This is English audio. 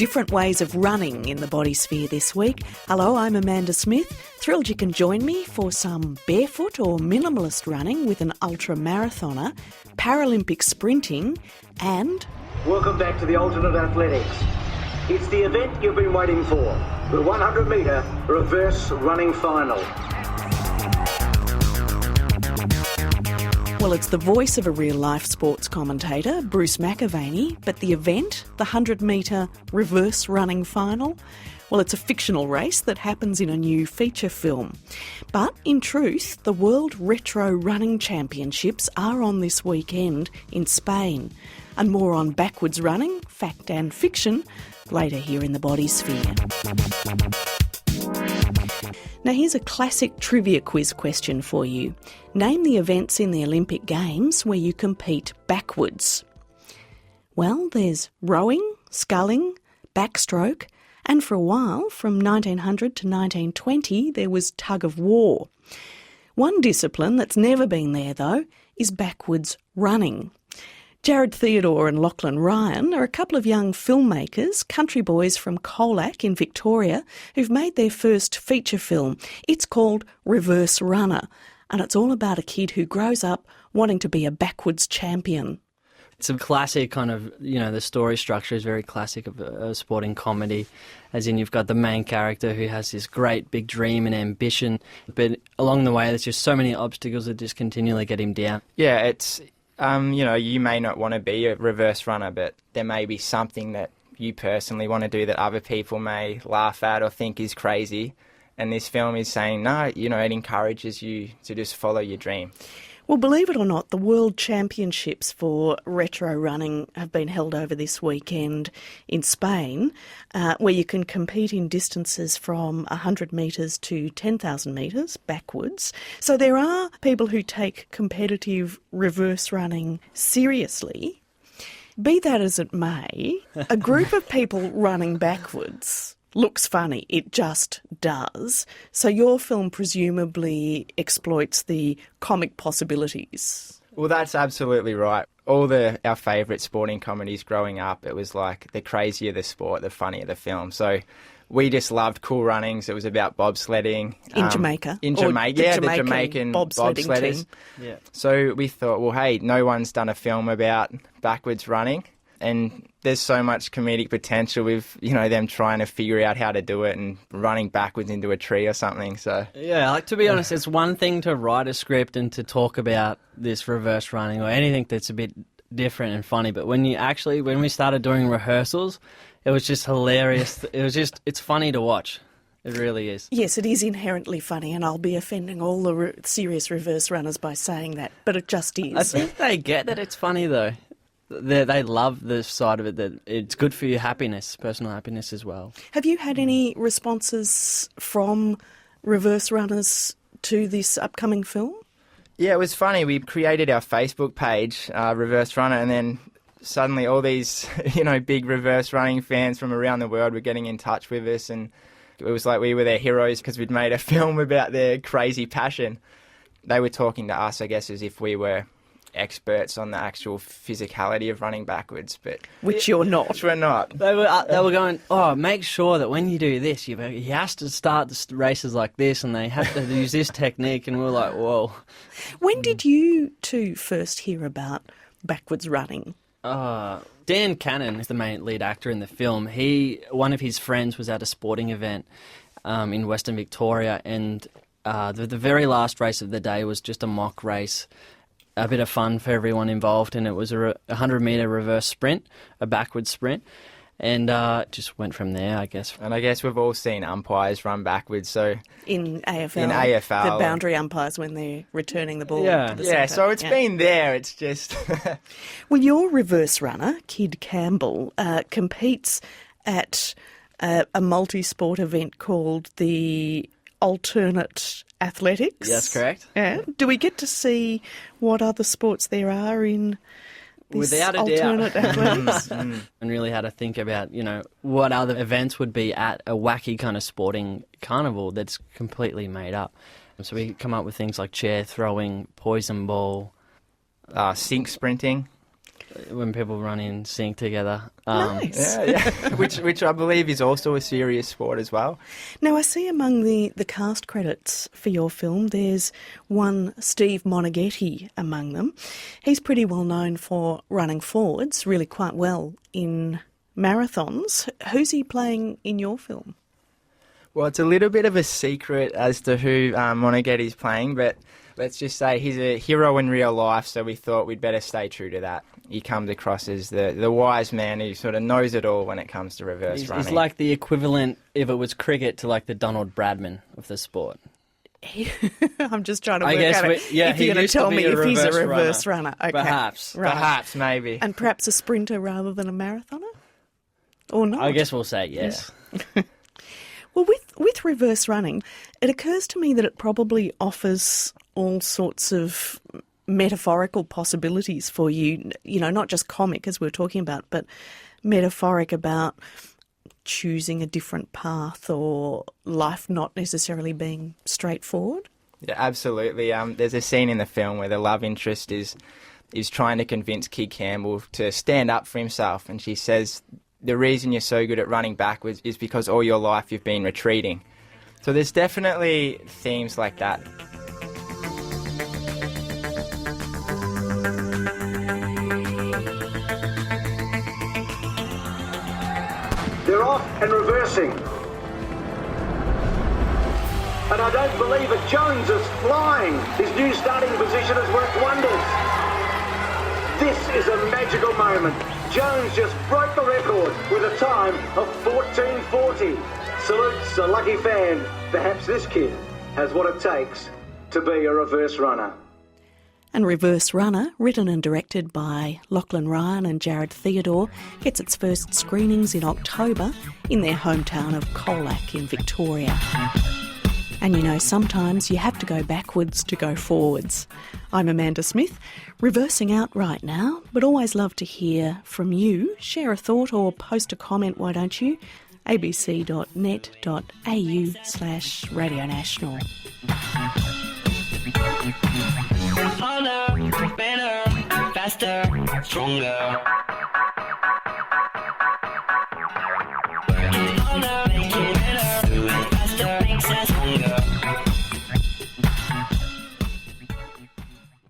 Different ways of running in the body sphere this week. Hello, I'm Amanda Smith. Thrilled you can join me for some barefoot or minimalist running with an ultra-marathoner, Paralympic sprinting and... Welcome back to the Alternate Athletics. It's the event you've been waiting for, the 100-metre reverse running final. Well, it's the voice of a real-life sports commentator, Bruce McAvaney, but the event, the 100-metre reverse running final, well, it's a fictional race that happens in a new feature film. But in truth, the World Retro Running Championships are on this weekend in Spain. And more on backwards running, fact and fiction, later here in the Body Sphere. Now here's a classic trivia quiz question for you. Name the events in the Olympic Games where you compete backwards. Well, there's rowing, sculling, backstroke, and for a while, from 1900 to 1920, there was tug of war. One discipline that's never been there, though, is backwards running. Jarrod Theodore and Lachlan Ryan are a couple of young filmmakers, country boys from Colac in Victoria, who've made their first feature film. It's called Reverse Runner, and it's all about a kid who grows up wanting to be a backwards champion. It's a classic kind of, the story structure is very classic of a sporting comedy, as in you've got the main character who has this great big dream and ambition, but along the way there's just so many obstacles that just continually get him down. Yeah, it's... you may not want to be a reverse runner, but there may be something that you personally want to do that other people may laugh at or think is crazy. And this film is saying, no, it encourages you to just follow your dream. Well, believe it or not, the World Championships for retro running have been held over this weekend in Spain, where you can compete in distances from 100 metres to 10,000 metres backwards. So there are people who take competitive reverse running seriously. Be that as it may, a group of people running backwards looks funny. It just does. So your film presumably exploits the comic possibilities. Well, that's absolutely right. All our favourite sporting comedies growing up, it was like the crazier the sport, the funnier the film. So we just loved Cool Runnings. It was about bobsledding. In Jamaica. In Jamaica, the Jamaican bobsledders. Team. Yeah. So we thought, well, hey, no one's done a film about backwards running. And there's so much comedic potential with, them trying to figure out how to do it and running backwards into a tree or something. So yeah, to be honest, it's one thing to write a script and to talk about this reverse running or anything that's a bit different and funny. But when we started doing rehearsals, it was just hilarious. It's funny to watch. It really is. Yes, it is inherently funny, and I'll be offending all the serious reverse runners by saying that, but it just is. I think they get that it's funny, though. They love the side of it, that it's good for your happiness, personal happiness as well. Have you had any responses from reverse runners to this upcoming film? Yeah, it was funny. We created our Facebook page, Reverse Runner, and then suddenly all these, big reverse running fans from around the world were getting in touch with us, and it was like we were their heroes because we'd made a film about their crazy passion. They were talking to us, I guess, as if we were experts on the actual physicality of running backwards, but which you're not. Which we're not. They were going, make sure that when you do this, you have to start the races like this, and they have to use this technique. And we're like, whoa. When did you two first hear about backwards running? Dan Cannon is the main lead actor in the film. One of his friends was at a sporting event in Western Victoria, and the very last race of the day was just a mock race. A bit of fun for everyone involved, and it was a 100-metre reverse sprint, a backwards sprint, and just went from there, I guess. And I guess we've all seen umpires run backwards, so... In AFL. The boundary umpires when they're returning the ball to the centre. So it's been there, it's just... Well, your reverse runner, Kid Campbell, competes at a multi-sport event called the Alternate Athletics. That's correct. Yeah. Do we get to see what other sports there are in this Without a alternate doubt. athletics? And really had to think about, what other events would be at a wacky kind of sporting carnival that's completely made up. So we come up with things like chair throwing, poison ball. Sink sprinting. when people run in sync together. Nice. Yeah. which I believe is also a serious sport as well. Now, I see among the cast credits for your film, there's one Steve Monaghetti among them. He's pretty well known for running forwards really quite well in marathons. Who's he playing in your film? Well, it's a little bit of a secret as to who Monaghetti's playing, but let's just say he's a hero in real life, so we thought we'd better stay true to that. He comes across as the wise man who sort of knows it all when it comes to reverse running. He's like the equivalent, if it was cricket, to like the Donald Bradman of the sport. I'm just trying to I work guess out if you're going to tell me if he's a reverse reverse runner. Okay. Perhaps. Right. Perhaps, maybe. And perhaps a sprinter rather than a marathoner? Or not? I guess we'll say yes. Well, with reverse running, it occurs to me that it probably offers all sorts of metaphorical possibilities for you, not just comic, as we were talking about, but metaphoric about choosing a different path or life not necessarily being straightforward. Yeah, absolutely. There's a scene in the film where the love interest is trying to convince Kid Campbell to stand up for himself, and she says, the reason you're so good at running backwards is because all your life you've been retreating. So there's definitely themes like that. They're off and reversing. And I don't believe it. Jones is flying. His new starting position has worked wonders. This is a magical moment. Jones just broke the record with a time of 14:40. Salutes a lucky fan. Perhaps this kid has what it takes to be a reverse runner. And Reverse Runner, written and directed by Lachlan Ryan and Jarrod Theodore, gets its first screenings in October in their hometown of Colac in Victoria. And sometimes you have to go backwards to go forwards. I'm Amanda Smith, reversing out right now, but always love to hear from you. Share a thought or post a comment, why don't you? abc.net.au/Radio National. Harder, better, faster, stronger. Harder, make it